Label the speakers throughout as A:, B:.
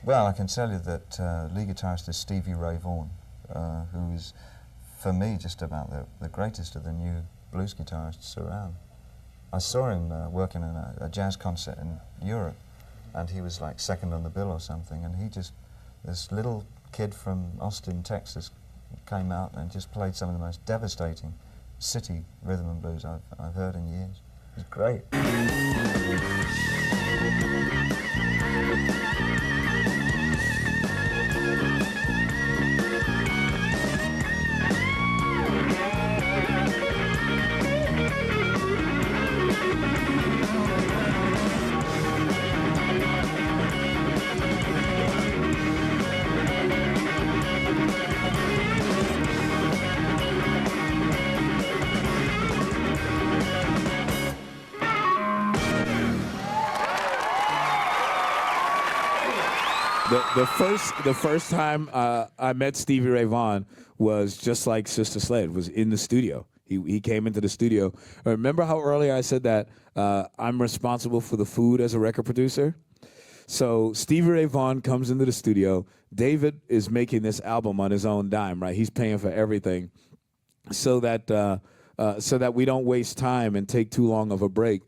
A: Well, I can tell you that lead guitarist is Stevie Ray Vaughan, who is, for me, just about the greatest of the new blues guitarists around. I saw him working in a jazz concert in Europe, and he was like second on the bill or something, and he just, this little kid from Austin, Texas, came out and just played some of the most devastating city rhythm and blues I've heard in years. It was great.
B: The first time I met Stevie Ray Vaughan was just like Sister Sled, was in the studio. He came into the studio. Remember how earlier I said that I'm responsible for the food as a record producer? So Stevie Ray Vaughan comes into the studio. David is making this album on his own dime, right? He's paying for everything so that we don't waste time and take too long of a break.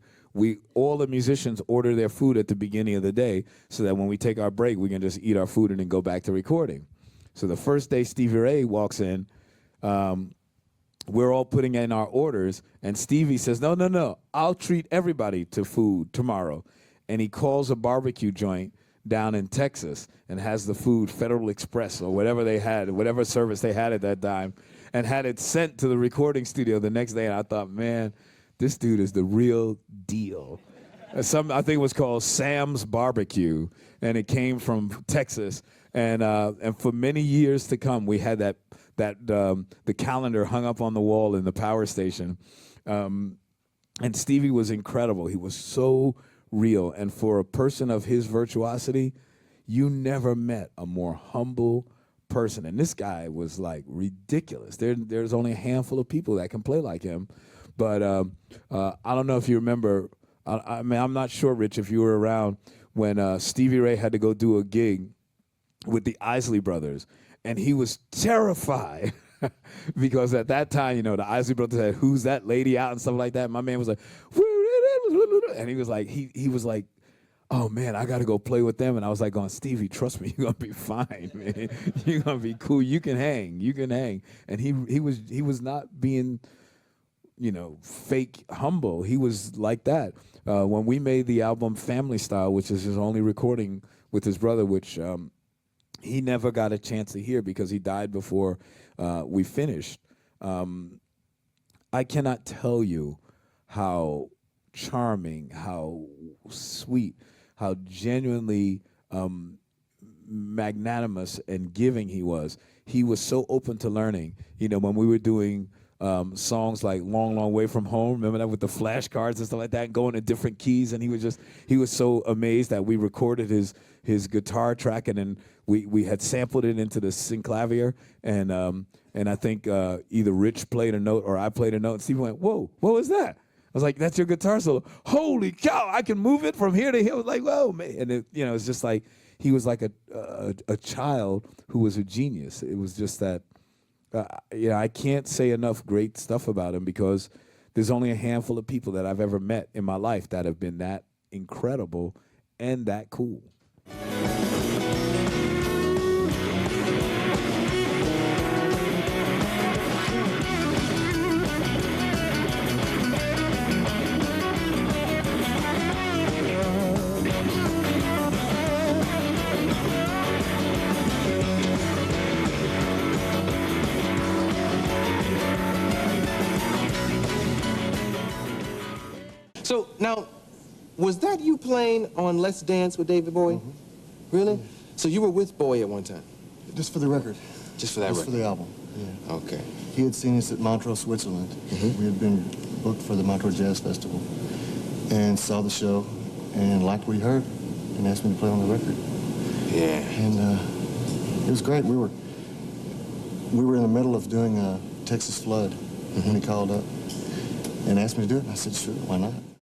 B: All the musicians order their food at the beginning of the day so that when we take our break, we can just eat our food and then go back to recording. So the first day Stevie Ray walks in, we're all putting in our orders, and Stevie says, no, I'll treat everybody to food tomorrow. And he calls a barbecue joint down in Texas and has the food, Federal Express or whatever they had, whatever service they had at that time, and had it sent to the recording studio the next day. And I thought, man, this dude is the real deal. I think it was called Sam's Barbecue, and it came from Texas. And for many years to come, we had the calendar hung up on the wall in the power station. And Stevie was incredible. He was so real. And for a person of his virtuosity, you never met a more humble person. And this guy was like ridiculous. There's only a handful of people that can play like him. But I don't know if you remember, I mean, I'm not sure, Rich, if you were around when Stevie Ray had to go do a gig with the Isley Brothers, and he was terrified because at that time, you know, the Isley Brothers said, "Who's that lady out?" and stuff like that. My man was like, and he was like, oh man, I gotta go play with them. And I was like going, Stevie, trust me, you're gonna be fine, man. You're gonna be cool. You can hang. And he was not being, you know, fake humble. He was like that. When we made the album Family Style, which is his only recording with his brother, which he never got a chance to hear because he died before we finished. I cannot tell you how charming, how sweet, how genuinely magnanimous and giving he was. He was so open to learning. You know, when we were doing songs like Long, Long Way From Home, remember that, with the flashcards and stuff like that, going to different keys, and he was so amazed that we recorded his guitar track, and then we had sampled it into the synclavier, and I think either Rich played a note or I played a note, and Steve went, "Whoa, what was that?" I was like, "That's your guitar solo." Holy cow, I can move it from here to here. I was like, whoa, man. And it, you know, it's just like, he was like a child who was a genius. It was just that, you know, I can't say enough great stuff about him because there's only a handful of people that I've ever met in my life that have been that incredible and that cool.
C: So now, was that you playing on Let's Dance with David Bowie? Mm-hmm. Really? Mm-hmm. So you were with Bowie at one time?
D: Just for the record.
C: Just for that record?
D: Just for the album, yeah.
C: Okay.
D: He had seen us at Montreux, Switzerland. Mm-hmm. We had been booked for the Montreux Jazz Festival and saw the show and liked what he heard and asked me to play on the record.
C: Yeah.
D: And it was great. We were in the middle of doing Texas Flood when he called up and asked me to do it, and I said, sure, why not?